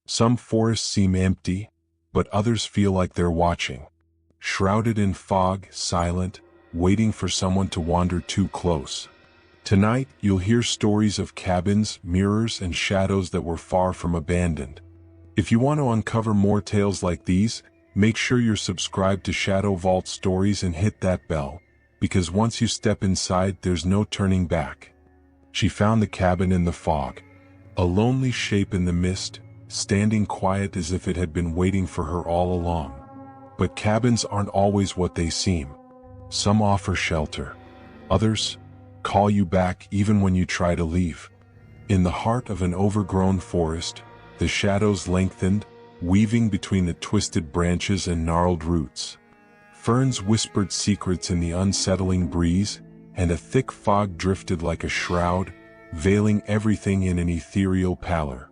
Some forests seem empty, but others feel like they're watching. Shrouded in fog, silent, waiting for someone to wander too close. Tonight, you'll hear stories of cabins, mirrors, and shadows that were far from abandoned. If you want to uncover more tales like these, make sure you're subscribed to Shadow Vault Stories and hit that bell, because once you step inside, there's no turning back. She found the cabin in the fog. A lonely shape in the mist, standing quiet as if it had been waiting for her all along. But cabins aren't always what they seem. Some offer shelter. Others call you back even when you try to leave. In the heart of an overgrown forest, the shadows lengthened, weaving between the twisted branches and gnarled roots. Ferns whispered secrets in the unsettling breeze, and a thick fog drifted like a shroud, veiling everything in an ethereal pallor.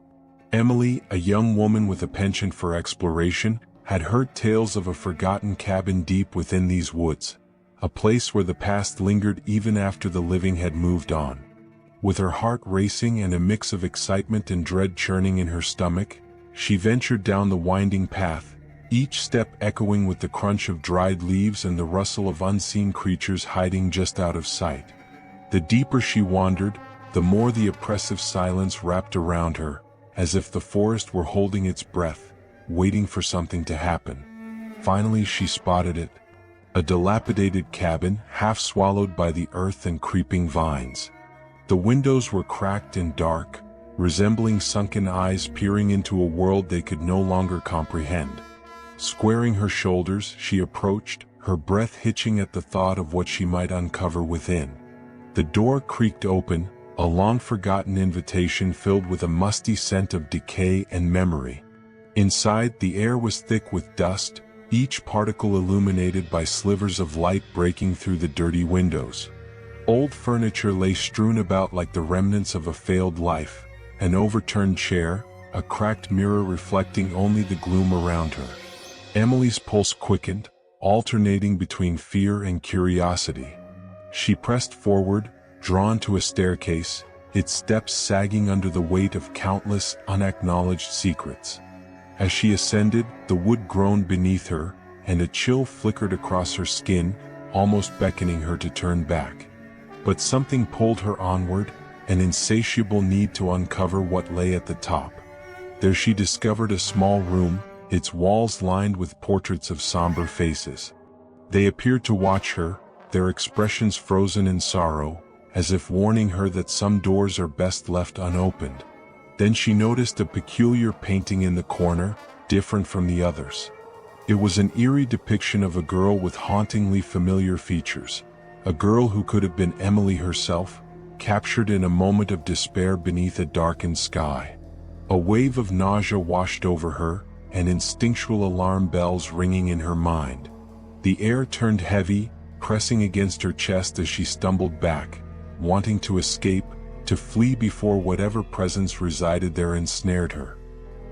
Emily, a young woman with a penchant for exploration, had heard tales of a forgotten cabin deep within these woods, a place where the past lingered even after the living had moved on. With her heart racing and a mix of excitement and dread churning in her stomach, she ventured down the winding path, each step echoing with the crunch of dried leaves and the rustle of unseen creatures hiding just out of sight. The deeper she wandered, the more the oppressive silence wrapped around her, as if the forest were holding its breath, waiting for something to happen. Finally she spotted it. A dilapidated cabin, half swallowed by the earth and creeping vines. The windows were cracked and dark, resembling sunken eyes peering into a world they could no longer comprehend. Squaring her shoulders, she approached, her breath hitching at the thought of what she might uncover within. The door creaked open, a long-forgotten invitation filled with a musty scent of decay and memory. Inside, the air was thick with dust, each particle illuminated by slivers of light breaking through the dirty windows. Old furniture lay strewn about like the remnants of a failed life, an overturned chair, a cracked mirror reflecting only the gloom around her. Emily's pulse quickened, alternating between fear and curiosity. She pressed forward, drawn to a staircase, its steps sagging under the weight of countless unacknowledged secrets. As she ascended, the wood groaned beneath her, and a chill flickered across her skin, almost beckoning her to turn back. But something pulled her onward, an insatiable need to uncover what lay at the top. There she discovered a small room, its walls lined with portraits of somber faces. They appeared to watch her, their expressions frozen in sorrow, as if warning her that some doors are best left unopened. Then she noticed a peculiar painting in the corner, different from the others. It was an eerie depiction of a girl with hauntingly familiar features, a girl who could have been Emily herself, captured in a moment of despair beneath a darkened sky. A wave of nausea washed over her, and instinctual alarm bells ringing in her mind. The air turned heavy, pressing against her chest as she stumbled back, wanting to escape, to flee before whatever presence resided there ensnared her.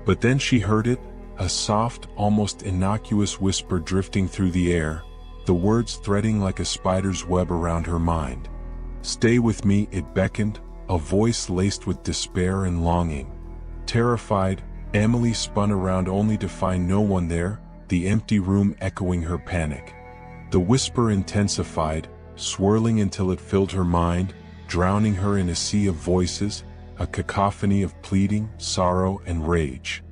But then she heard it, a soft, almost innocuous whisper drifting through the air, the words threading like a spider's web around her mind. "Stay with me," it beckoned, a voice laced with despair and longing. Terrified, Emily spun around only to find no one there, the empty room echoing her panic. The whisper intensified, swirling until it filled her mind, drowning her in a sea of voices, a cacophony of pleading, sorrow, and rage.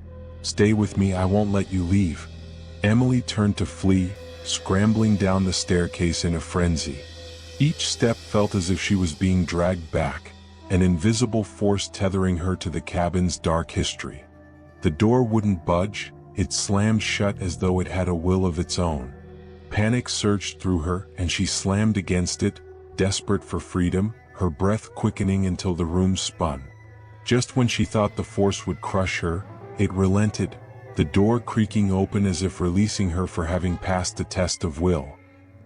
"Stay with me, I won't let you leave." Emily turned to flee, scrambling down the staircase in a frenzy. Each step felt as if she was being dragged back, an invisible force tethering her to the cabin's dark history. The door wouldn't budge, it slammed shut as though it had a will of its own. Panic surged through her, and she slammed against it, desperate for freedom, her breath quickening until the room spun. Just when she thought the force would crush her, it relented, the door creaking open as if releasing her for having passed the test of will.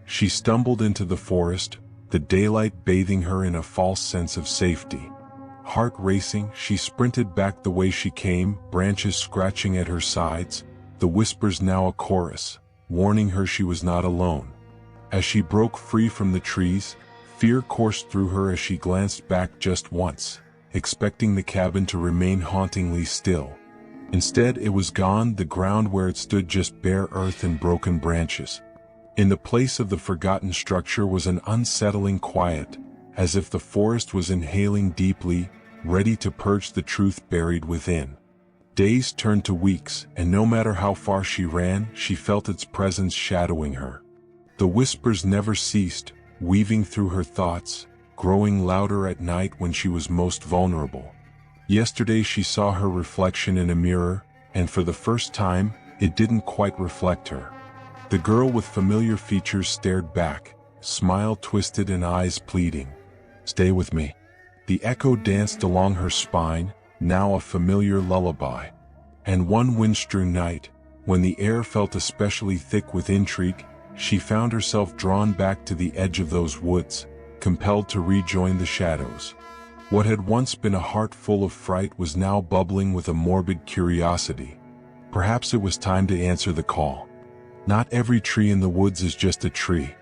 She stumbled into the forest, the daylight bathing her in a false sense of safety. Heart racing, she sprinted back the way she came, branches scratching at her sides, the whispers now a chorus, warning her she was not alone. As she broke free from the trees, fear coursed through her as she glanced back just once, expecting the cabin to remain hauntingly still. Instead, it was gone, the ground where it stood just bare earth and broken branches. In the place of the forgotten structure was an unsettling quiet, as if the forest was inhaling deeply, ready to purge the truth buried within. Days turned to weeks, and no matter how far she ran, she felt its presence shadowing her. The whispers never ceased, weaving through her thoughts, growing louder at night when she was most vulnerable. Yesterday she saw her reflection in a mirror, and for the first time, it didn't quite reflect her. The girl with familiar features stared back, smile twisted and eyes pleading. "Stay with me." The echo danced along her spine, now a familiar lullaby. And one wind-strewn night, when the air felt especially thick with intrigue, she found herself drawn back to the edge of those woods, compelled to rejoin the shadows. What had once been a heart full of fright was now bubbling with a morbid curiosity. Perhaps it was time to answer the call. Not every tree in the woods is just a tree.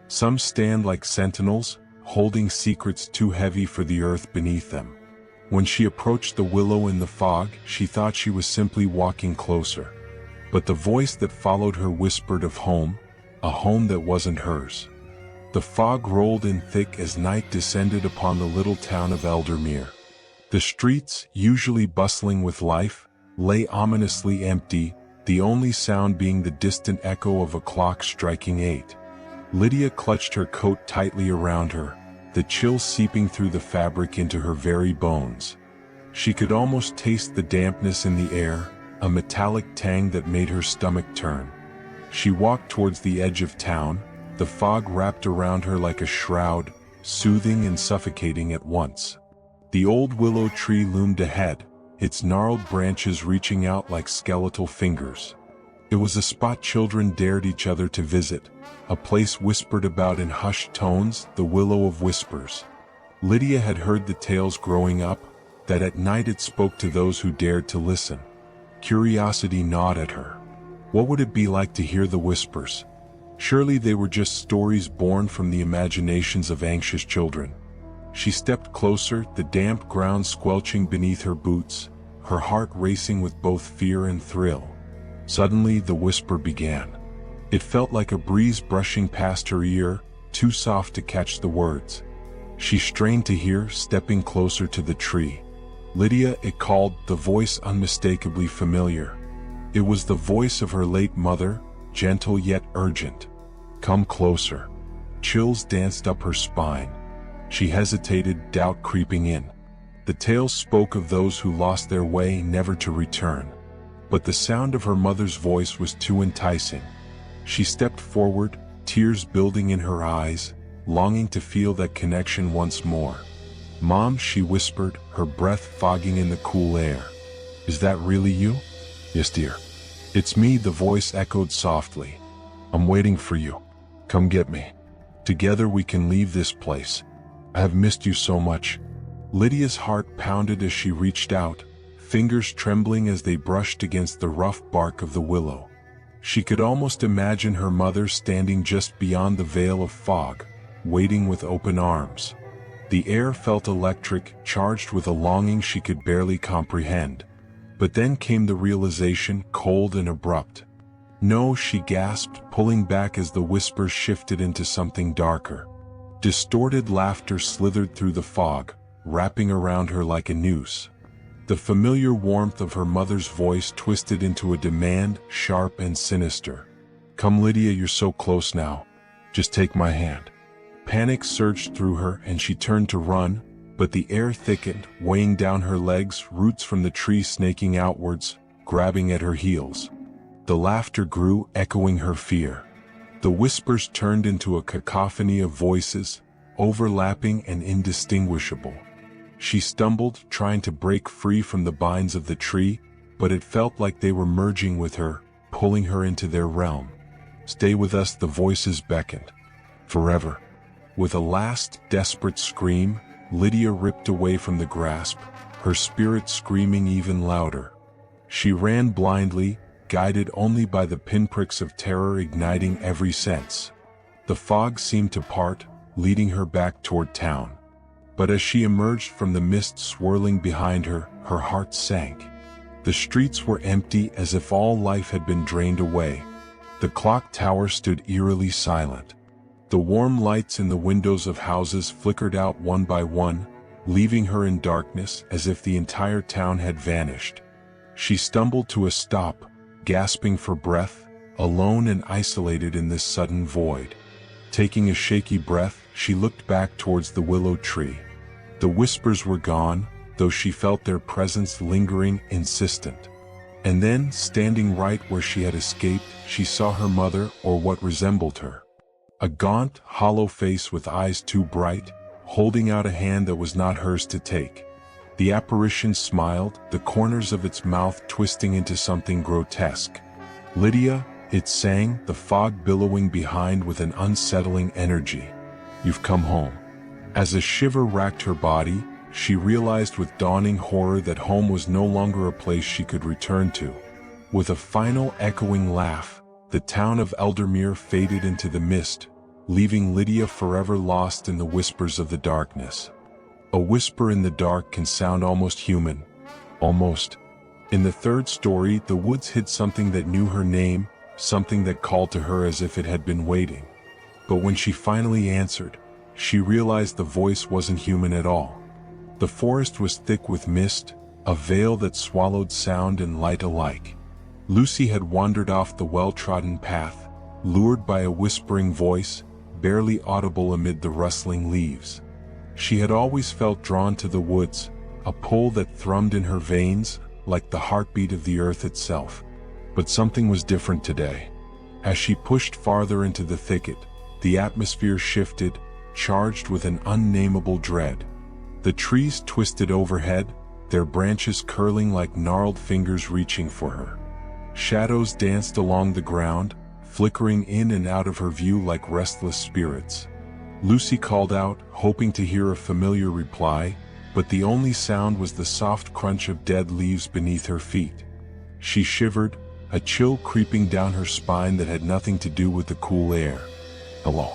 Some stand like sentinels, holding secrets too heavy for the earth beneath them. When she approached the willow in the fog, she thought she was simply walking closer. But the voice that followed her whispered of home, a home that wasn't hers. The fog rolled in thick as night descended upon the little town of Eldermere. The streets, usually bustling with life, lay ominously empty, the only sound being the distant echo of a clock striking 8. Lydia clutched her coat tightly around her, the chill seeping through the fabric into her very bones. She could almost taste the dampness in the air, a metallic tang that made her stomach turn. She walked towards the edge of town, the fog wrapped around her like a shroud, soothing and suffocating at once. The old willow tree loomed ahead, its gnarled branches reaching out like skeletal fingers. It was a spot children dared each other to visit, a place whispered about in hushed tones, the Willow of Whispers. Lydia had heard the tales growing up, that at night it spoke to those who dared to listen. Curiosity gnawed at her. What would it be like to hear the whispers? Surely they were just stories born from the imaginations of anxious children. She stepped closer, the damp ground squelching beneath her boots, her heart racing with both fear and thrill. Suddenly the whisper began. It felt like a breeze brushing past her ear, too soft to catch the words. She strained to hear, stepping closer to the tree. "Lydia," it called, the voice unmistakably familiar. It was the voice of her late mother, gentle yet urgent. "Come closer." Chills danced up her spine. She hesitated, doubt creeping in. The tales spoke of those who lost their way, never to return. But the sound of her mother's voice was too enticing. She stepped forward, tears building in her eyes, longing to feel that connection once more. "Mom," she whispered, her breath fogging in the cool air. "Is that really you?" "Yes, dear. It's me," the voice echoed softly. "I'm waiting for you. Come get me. Together we can leave this place. I have missed you so much." Lydia's heart pounded as she reached out, fingers trembling as they brushed against the rough bark of the willow. She could almost imagine her mother standing just beyond the veil of fog, waiting with open arms. The air felt electric, charged with a longing she could barely comprehend. But then came the realization, cold and abrupt. "No," she gasped, pulling back as the whispers shifted into something darker. Distorted laughter slithered through the fog, wrapping around her like a noose. The familiar warmth of her mother's voice twisted into a demand, sharp and sinister. "Come, Lydia, you're so close now. Just take my hand." Panic surged through her and she turned to run, but the air thickened, weighing down her legs, roots from the tree snaking outwards, grabbing at her heels. The laughter grew, echoing her fear. The whispers turned into a cacophony of voices, overlapping and indistinguishable. She stumbled, trying to break free from the binds of the tree, but it felt like they were merging with her, pulling her into their realm. "Stay with us," the voices beckoned. "Forever." With a last, desperate scream, Lydia ripped away from the grasp, her spirit screaming even louder. She ran blindly, guided only by the pinpricks of terror igniting every sense. The fog seemed to part, leading her back toward town. But as she emerged from the mist swirling behind her, her heart sank. The streets were empty as if all life had been drained away. The clock tower stood eerily silent. The warm lights in the windows of houses flickered out one by one, leaving her in darkness as if the entire town had vanished. She stumbled to a stop, gasping for breath, alone and isolated in this sudden void. Taking a shaky breath, she looked back towards the willow tree. The whispers were gone, though she felt their presence lingering, insistent. And then, standing right where she had escaped, she saw her mother, or what resembled her. A gaunt, hollow face with eyes too bright, holding out a hand that was not hers to take. The apparition smiled, the corners of its mouth twisting into something grotesque. "Lydia," it sang, the fog billowing behind with an unsettling energy. "You've come home." As a shiver racked her body, she realized with dawning horror that home was no longer a place she could return to. With a final echoing laugh, the town of Eldermere faded into the mist, leaving Lydia forever lost in the whispers of the darkness. A whisper in the dark can sound almost human. Almost. In the third story, the woods hid something that knew her name, something that called to her as if it had been waiting. But when she finally answered, she realized the voice wasn't human at all. The forest was thick with mist, a veil that swallowed sound and light alike. Lucy had wandered off the well-trodden path, lured by a whispering voice, barely audible amid the rustling leaves. She had always felt drawn to the woods, a pull that thrummed in her veins, like the heartbeat of the earth itself. But something was different today. As she pushed farther into the thicket, the atmosphere shifted, charged with an unnameable dread. The trees twisted overhead, their branches curling like gnarled fingers reaching for her. Shadows danced along the ground, flickering in and out of her view like restless spirits. Lucy called out, hoping to hear a familiar reply, but the only sound was the soft crunch of dead leaves beneath her feet. She shivered, a chill creeping down her spine that had nothing to do with the cool air. "Hello."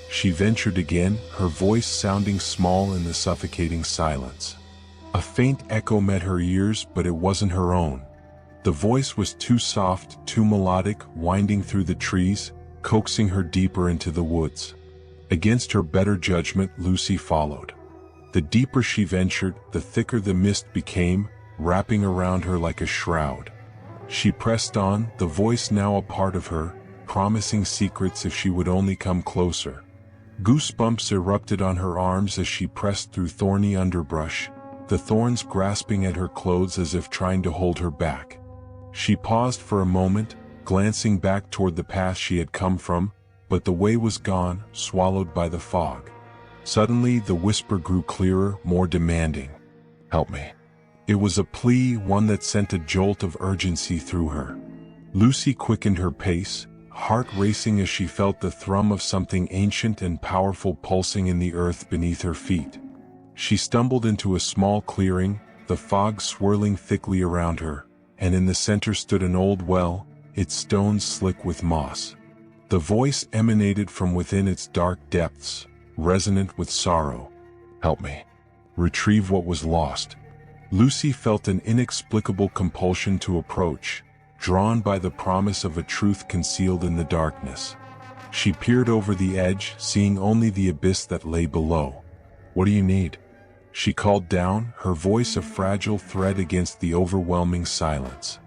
She ventured again, her voice sounding small in the suffocating silence. A faint echo met her ears, but it wasn't her own. The voice was too soft, too melodic, winding through the trees, coaxing her deeper into the woods. Against her better judgment, Lucy followed. The deeper she ventured, the thicker the mist became, wrapping around her like a shroud. She pressed on, the voice now a part of her, promising secrets if she would only come closer. Goosebumps erupted on her arms as she pressed through thorny underbrush, the thorns grasping at her clothes as if trying to hold her back. She paused for a moment, glancing back toward the path she had come from, but the way was gone, swallowed by the fog. Suddenly, the whisper grew clearer, more demanding. "Help me." It was a plea, one that sent a jolt of urgency through her. Lucy quickened her pace, heart racing as she felt the thrum of something ancient and powerful pulsing in the earth beneath her feet. She stumbled into a small clearing, the fog swirling thickly around her, and in the center stood an old well, its stones slick with moss. The voice emanated from within its dark depths, resonant with sorrow. "Help me. Retrieve what was lost." Lucy felt an inexplicable compulsion to approach, drawn by the promise of a truth concealed in the darkness. She peered over the edge, seeing only the abyss that lay below. "What do you need?" she called down, her voice a fragile thread against the overwhelming silence.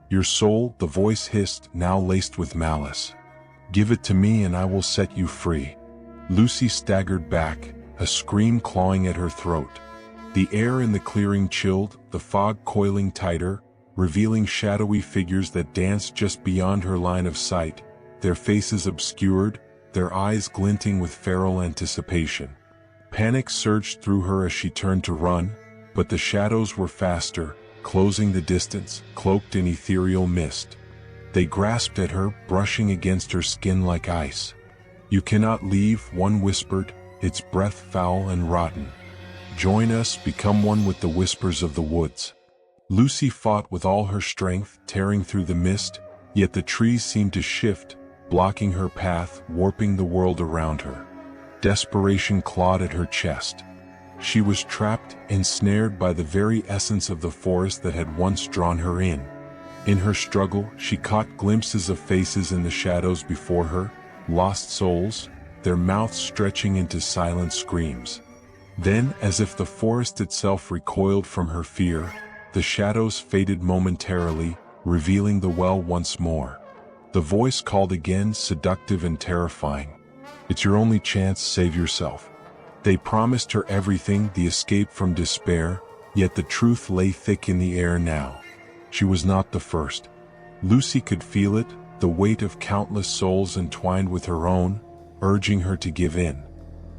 "Your soul," the voice hissed, now laced with malice. "Give it to me and I will set you free." Lucy staggered back, a scream clawing at her throat. The air in the clearing chilled, the fog coiling tighter, revealing shadowy figures that danced just beyond her line of sight, their faces obscured, their eyes glinting with feral anticipation. Panic surged through her as she turned to run, but the shadows were faster, closing the distance, cloaked in ethereal mist. They grasped at her, brushing against her skin like ice. "You cannot leave," one whispered, its breath foul and rotten. "Join us, become one with the whispers of the woods." Lucy fought with all her strength, tearing through the mist, yet the trees seemed to shift, blocking her path, warping the world around her. Desperation clawed at her chest. She was trapped, ensnared by the very essence of the forest that had once drawn her in. In her struggle, she caught glimpses of faces in the shadows before her, lost souls, their mouths stretching into silent screams. Then, as if the forest itself recoiled from her fear, the shadows faded momentarily, revealing the well once more. The voice called again, seductive and terrifying. "It's your only chance, save yourself." They promised her everything, the escape from despair, yet the truth lay thick in the air now. She was not the first. Lucy could feel it, the weight of countless souls entwined with her own, urging her to give in.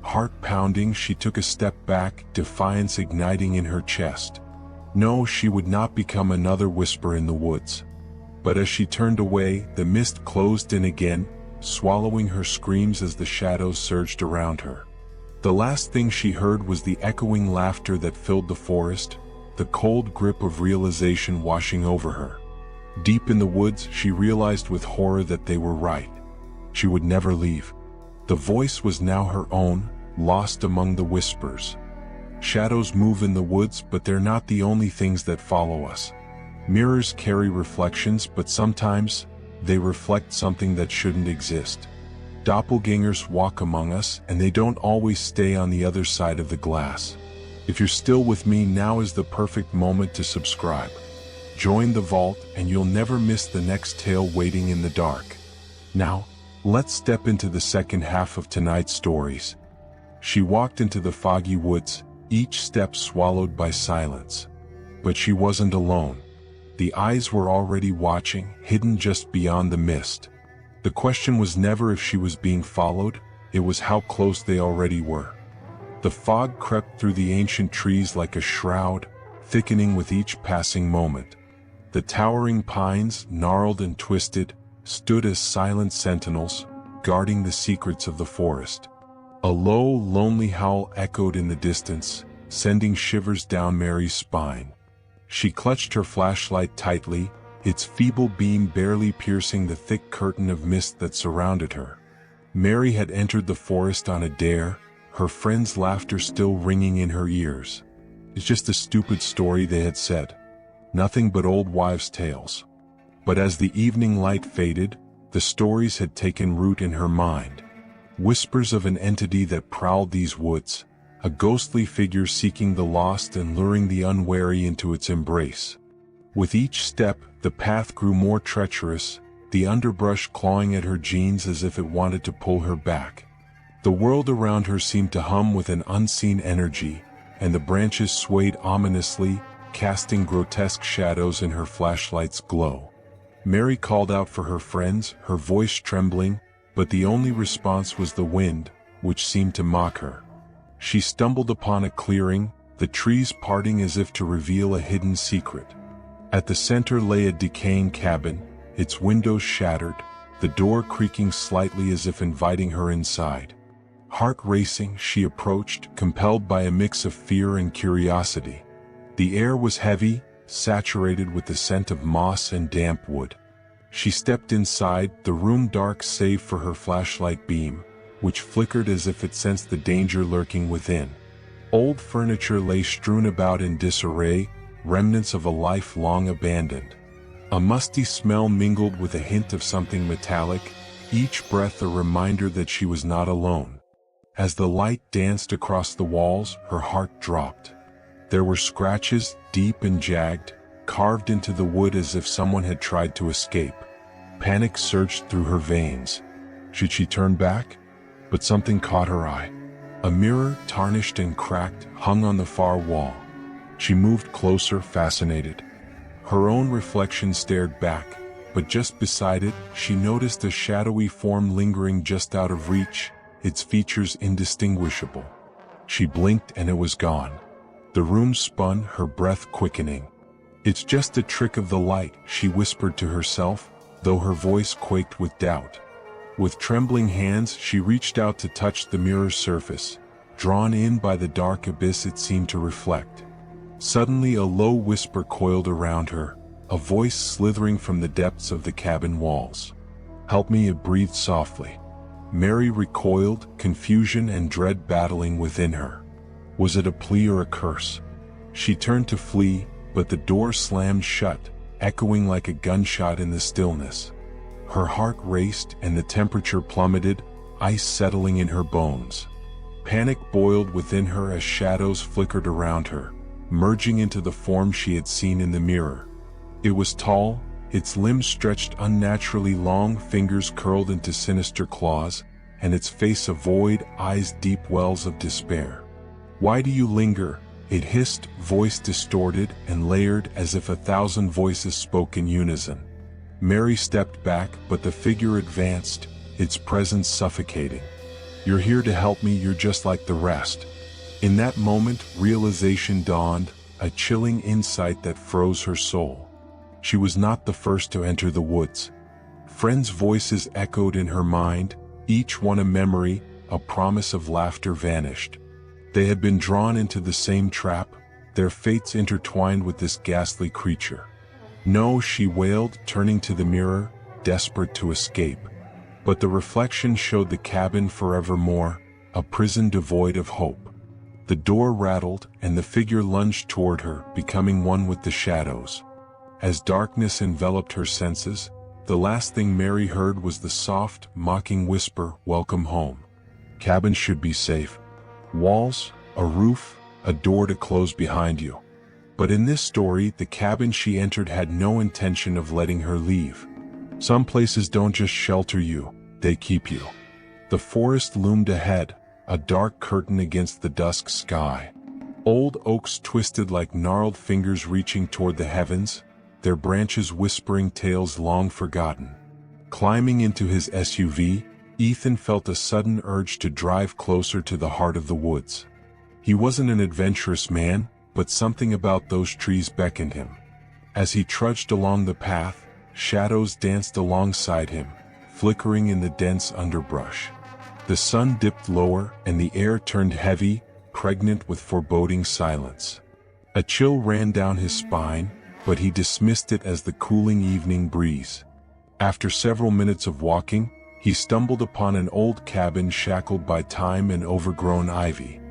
Heart pounding, she took a step back, defiance igniting in her chest. No, she would not become another whisper in the woods. But as she turned away, the mist closed in again, swallowing her screams as the shadows surged around her. The last thing she heard was the echoing laughter that filled the forest, the cold grip of realization washing over her. Deep in the woods, she realized with horror that they were right. She would never leave. The voice was now her own, lost among the whispers. Shadows move in the woods, but they're not the only things that follow us. Mirrors carry reflections, but sometimes they reflect something that shouldn't exist. Doppelgängers walk among us, and they don't always stay on the other side of the glass. If you're still with me, now is the perfect moment to subscribe. Join the vault, and you'll never miss the next tale waiting in the dark. Now, let's step into the second half of tonight's stories. She walked into the foggy woods, each step swallowed by silence. But she wasn't alone. The eyes were already watching, hidden just beyond the mist. The question was never if she was being followed, it was how close they already were. The fog crept through the ancient trees like a shroud, thickening with each passing moment. The towering pines, gnarled and twisted, stood as silent sentinels, guarding the secrets of the forest. A low, lonely howl echoed in the distance, sending shivers down Mary's spine. She clutched her flashlight tightly, its feeble beam barely piercing the thick curtain of mist that surrounded her. Mary had entered the forest on a dare, her friends' laughter still ringing in her ears. "It's just a stupid story," they had said. "Nothing but old wives' tales." But as the evening light faded, the stories had taken root in her mind. Whispers of an entity that prowled these woods, a ghostly figure seeking the lost and luring the unwary into its embrace. With each step, the path grew more treacherous, the underbrush clawing at her jeans as if it wanted to pull her back. The world around her seemed to hum with an unseen energy, and the branches swayed ominously, casting grotesque shadows in her flashlight's glow. Mary called out for her friends, her voice trembling, but the only response was the wind, which seemed to mock her. She stumbled upon a clearing, the trees parting as if to reveal a hidden secret. At the center lay a decaying cabin, its windows shattered, the door creaking slightly as if inviting her inside. Heart racing, she approached, compelled by a mix of fear and curiosity. The air was heavy, saturated with the scent of moss and damp wood. She stepped inside, the room dark save for her flashlight beam, which flickered as if it sensed the danger lurking within. Old furniture lay strewn about in disarray, remnants of a life long abandoned. A musty smell mingled with a hint of something metallic, each breath a reminder that she was not alone. As the light danced across the walls, her heart dropped. There were scratches, deep and jagged, carved into the wood as if someone had tried to escape. Panic surged through her veins. Should she turn back? But something caught her eye. A mirror, tarnished and cracked, hung on the far wall. She moved closer, fascinated. Her own reflection stared back, but just beside it, she noticed a shadowy form lingering just out of reach, its features indistinguishable. She blinked and it was gone. The room spun, her breath quickening. "It's just a trick of the light," she whispered to herself, though her voice quaked with doubt. With trembling hands, she reached out to touch the mirror's surface, drawn in by the dark abyss it seemed to reflect. Suddenly a low whisper coiled around her, a voice slithering from the depths of the cabin walls. "Help me," it breathed softly. Mary recoiled, confusion and dread battling within her. Was it a plea or a curse? She turned to flee, but the door slammed shut, echoing like a gunshot in the stillness. Her heart raced and the temperature plummeted, ice settling in her bones. Panic boiled within her as shadows flickered around her, merging into the form she had seen in the mirror. It was tall, its limbs stretched unnaturally long, fingers curled into sinister claws, and its face a void, eyes deep wells of despair. "Why do you linger?" it hissed, voice distorted and layered as if 1,000 voices spoke in unison. Mary stepped back, but the figure advanced, its presence suffocating. "You're here to help me, you're just like the rest." In that moment, realization dawned, a chilling insight that froze her soul. She was not the first to enter the woods. Friends' voices echoed in her mind, each one a memory, a promise of laughter vanished. They had been drawn into the same trap, their fates intertwined with this ghastly creature. "No," she wailed, turning to the mirror, desperate to escape. But the reflection showed the cabin forevermore, a prison devoid of hope. The door rattled, and the figure lunged toward her, becoming one with the shadows. As darkness enveloped her senses, the last thing Mary heard was the soft, mocking whisper, "Welcome home. Cabin should be safe. Walls, a roof, a door to close behind you." But in this story, the cabin she entered had no intention of letting her leave. Some places don't just shelter you, they keep you. The forest loomed ahead, a dark curtain against the dusk sky. Old oaks twisted like gnarled fingers reaching toward the heavens, their branches whispering tales long forgotten. Climbing into his SUV, Ethan felt a sudden urge to drive closer to the heart of the woods. He wasn't an adventurous man, but something about those trees beckoned him. As he trudged along the path, shadows danced alongside him, flickering in the dense underbrush. The sun dipped lower and the air turned heavy, pregnant with foreboding silence. A chill ran down his spine, but he dismissed it as the cooling evening breeze. After several minutes of walking, he stumbled upon an old cabin shackled by time and overgrown ivy.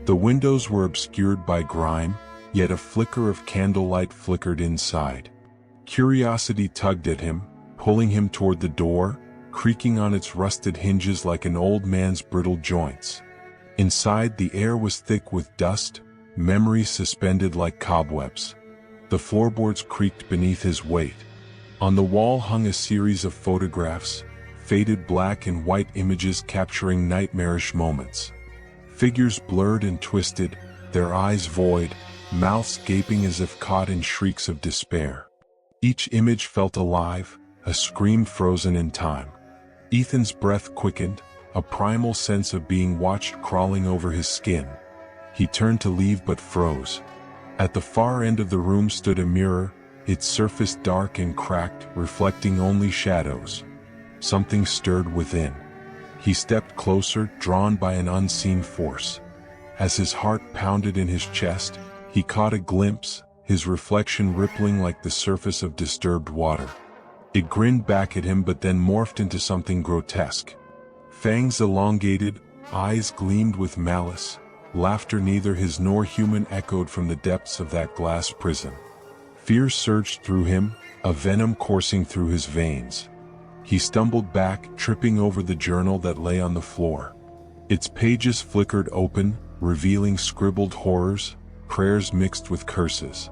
The windows were obscured by grime, yet a flicker of candlelight flickered inside. Curiosity tugged at him, pulling him toward the door, creaking on its rusted hinges like an old man's brittle joints. Inside, the air was thick with dust, memories suspended like cobwebs. The floorboards creaked beneath his weight. On the wall hung a series of photographs, faded black and white images capturing nightmarish moments. Figures blurred and twisted, their eyes void, mouths gaping as if caught in shrieks of despair. Each image felt alive, a scream frozen in time. Ethan's breath quickened, a primal sense of being watched crawling over his skin. He turned to leave but froze. At the far end of the room stood a mirror, its surface dark and cracked, reflecting only shadows. Something stirred within. He stepped closer, drawn by an unseen force. As his heart pounded in his chest, he caught a glimpse, his reflection rippling like the surface of disturbed water. It grinned back at him but then morphed into something grotesque. Fangs elongated, eyes gleamed with malice. Laughter neither his nor human echoed from the depths of that glass prison. Fear surged through him, a venom coursing through his veins. He stumbled back, tripping over the journal that lay on the floor. Its pages flickered open, revealing scribbled horrors, prayers mixed with curses.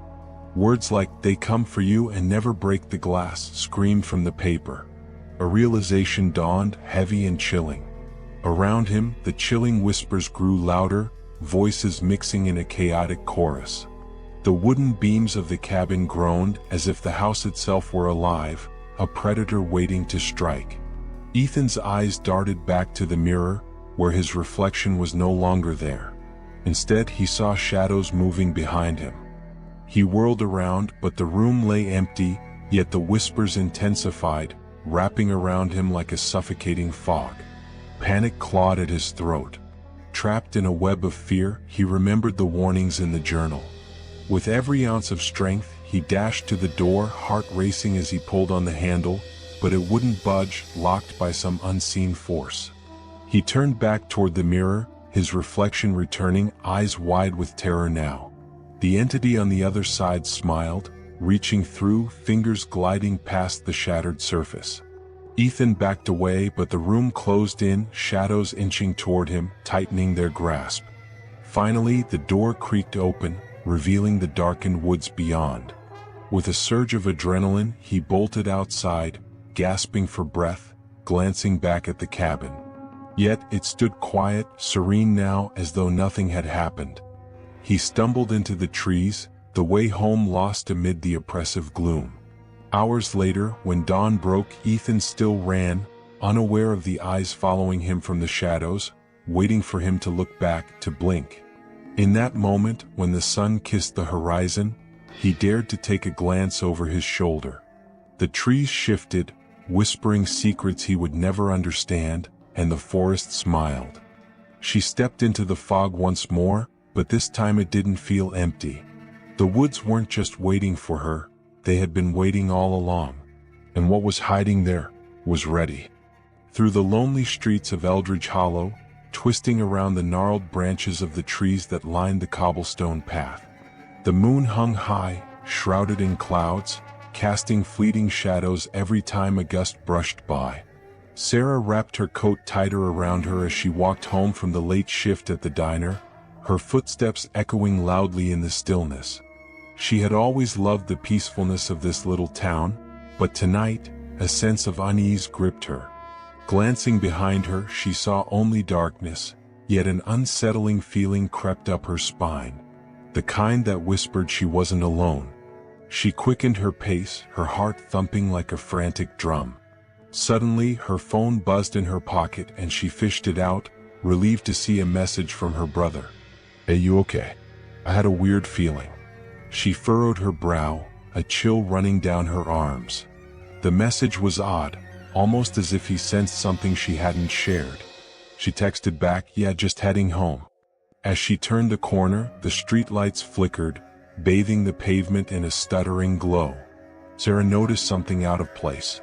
Words like, "They come for you and never break the glass," screamed from the paper. A realization dawned, heavy and chilling. Around him, the chilling whispers grew louder, voices mixing in a chaotic chorus. The wooden beams of the cabin groaned as if the house itself were alive, a predator waiting to strike. Ethan's eyes darted back to the mirror, where his reflection was no longer there. Instead, he saw shadows moving behind him. He whirled around, but the room lay empty, yet the whispers intensified, wrapping around him like a suffocating fog. Panic clawed at his throat. Trapped in a web of fear, he remembered the warnings in the journal. With every ounce of strength, he dashed to the door, heart racing as he pulled on the handle, but it wouldn't budge, locked by some unseen force. He turned back toward the mirror, his reflection returning, eyes wide with terror now. The entity on the other side smiled, reaching through, fingers gliding past the shattered surface. Ethan backed away, but the room closed in, shadows inching toward him, tightening their grasp. Finally, the door creaked open, revealing the darkened woods beyond. With a surge of adrenaline, he bolted outside, gasping for breath, glancing back at the cabin. Yet it stood quiet, serene now, as though nothing had happened. He stumbled into the trees, the way home lost amid the oppressive gloom. Hours later, when dawn broke, Ethan still ran, unaware of the eyes following him from the shadows, waiting for him to look back, to blink. In that moment, when the sun kissed the horizon, he dared to take a glance over his shoulder. The trees shifted, whispering secrets he would never understand, and the forest smiled. She stepped into the fog once more, but this time it didn't feel empty. The woods weren't just waiting for her, they had been waiting all along. And what was hiding there was ready. Through the lonely streets of Eldridge Hollow, twisting around the gnarled branches of the trees that lined the cobblestone path. The moon hung high, shrouded in clouds, casting fleeting shadows every time a gust brushed by. Sarah wrapped her coat tighter around her as she walked home from the late shift at the diner, her footsteps echoing loudly in the stillness. She had always loved the peacefulness of this little town, but tonight, a sense of unease gripped her. Glancing behind her, she saw only darkness, yet an unsettling feeling crept up her spine. The kind that whispered she wasn't alone. She quickened her pace, her heart thumping like a frantic drum. Suddenly, her phone buzzed in her pocket and she fished it out, relieved to see a message from her brother. "Hey, you okay? I had a weird feeling." She furrowed her brow, a chill running down her arms. The message was odd, almost as if he sensed something she hadn't shared. She texted back, "Yeah, just heading home." As she turned the corner, the streetlights flickered, bathing the pavement in a stuttering glow. Sarah noticed something out of place.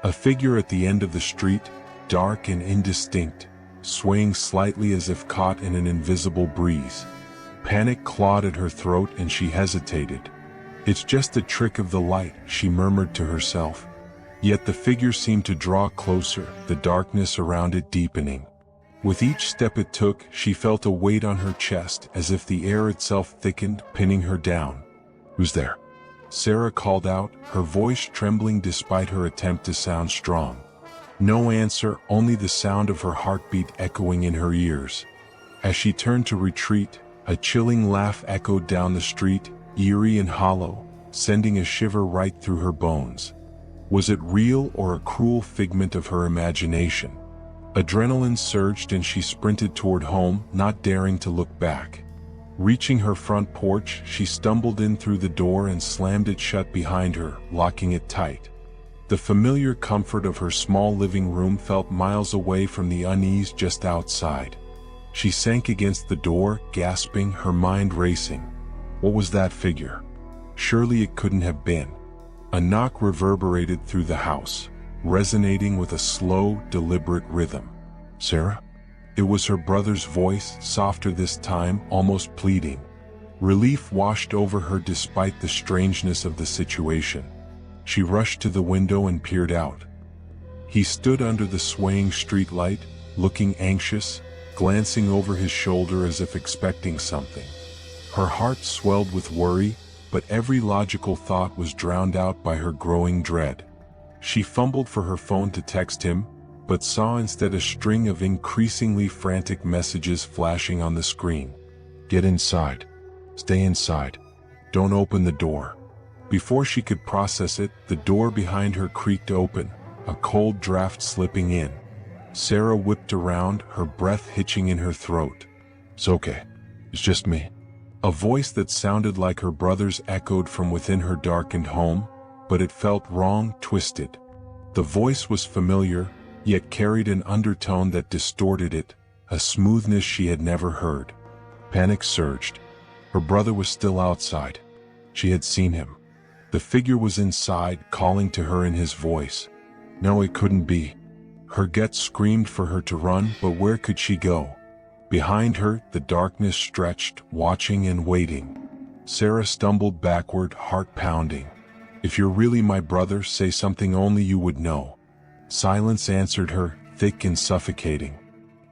A figure at the end of the street, dark and indistinct, swaying slightly as if caught in an invisible breeze. Panic clawed at her throat and she hesitated. "It's just a trick of the light," she murmured to herself. Yet the figure seemed to draw closer, the darkness around it deepening. With each step it took, she felt a weight on her chest, as if the air itself thickened, pinning her down. "Who's there?" Sarah called out, her voice trembling despite her attempt to sound strong. No answer, only the sound of her heartbeat echoing in her ears. As she turned to retreat, a chilling laugh echoed down the street, eerie and hollow, sending a shiver right through her bones. Was it real or a cruel figment of her imagination? Adrenaline surged and she sprinted toward home, not daring to look back. Reaching her front porch, she stumbled in through the door and slammed it shut behind her, locking it tight. The familiar comfort of her small living room felt miles away from the unease just outside. She sank against the door, gasping, her mind racing. What was that figure? Surely it couldn't have been. A knock reverberated through the house, resonating with a slow, deliberate rhythm. "Sarah?" It was her brother's voice, softer this time, almost pleading. Relief washed over her despite the strangeness of the situation. She rushed to the window and peered out. He stood under the swaying streetlight, looking anxious, glancing over his shoulder as if expecting something. Her heart swelled with worry, but every logical thought was drowned out by her growing dread. She fumbled for her phone to text him, but saw instead a string of increasingly frantic messages flashing on the screen. "Get inside. Stay inside. Don't open the door." Before she could process it, the door behind her creaked open, a cold draft slipping in. Sarah whipped around, her breath hitching in her throat. "It's okay. It's just me." A voice that sounded like her brother's echoed from within her darkened home, but it felt wrong, twisted. The voice was familiar, yet carried an undertone that distorted it, a smoothness she had never heard. Panic surged. Her brother was still outside. She had seen him. The figure was inside, calling to her in his voice. No, it couldn't be. Her gut screamed for her to run, but where could she go? Behind her, the darkness stretched, watching and waiting. Sarah stumbled backward, heart pounding. "If you're really my brother, say something only you would know." Silence answered her, thick and suffocating.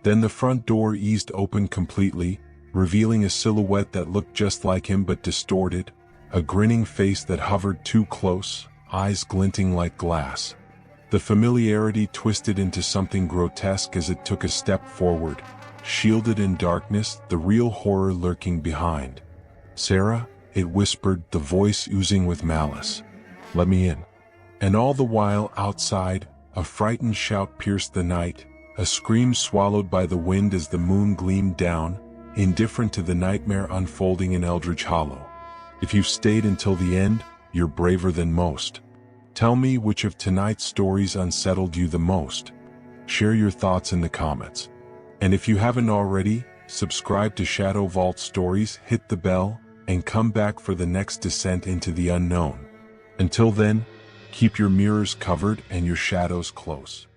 Then the front door eased open completely, revealing a silhouette that looked just like him but distorted, a grinning face that hovered too close, eyes glinting like glass. The familiarity twisted into something grotesque as it took a step forward, shielded in darkness, the real horror lurking behind. "Sarah," it whispered, the voice oozing with malice. "Let me in." And all the while, outside, a frightened shout pierced the night, a scream swallowed by the wind as the moon gleamed down, indifferent to the nightmare unfolding in Eldridge Hollow. If you've stayed until the end, you're braver than most. Tell me which of tonight's stories unsettled you the most. Share your thoughts in the comments. And if you haven't already, subscribe to Shadow Vault Stories, hit the bell, and come back for the next descent into the unknown. Until then, keep your mirrors covered and your shadows close.